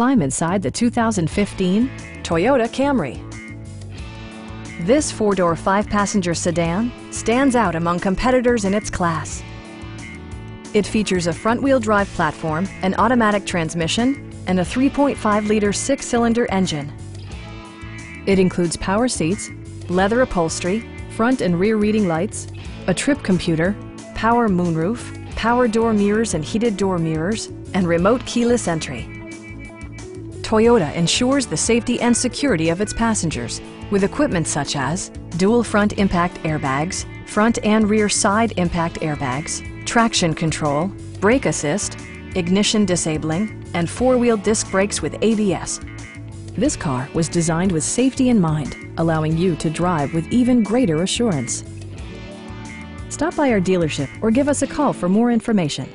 climb inside the 2015 Toyota Camry. This four-door, five-passenger sedan stands out among competitors in its class. It features a front-wheel drive platform, an automatic transmission, and a 3.5-liter six-cylinder engine. It includes power seats, leather upholstery, front and rear reading lights, a trip computer, power moonroof, power door mirrors and heated door mirrors, and remote keyless entry. Toyota ensures the safety and security of its passengers with equipment such as dual front impact airbags, front and rear side impact airbags, traction control, brake assist, ignition disabling, and four-wheel disc brakes with ABS. This car was designed with safety in mind, allowing you to drive with even greater assurance. Stop by our dealership or give us a call for more information.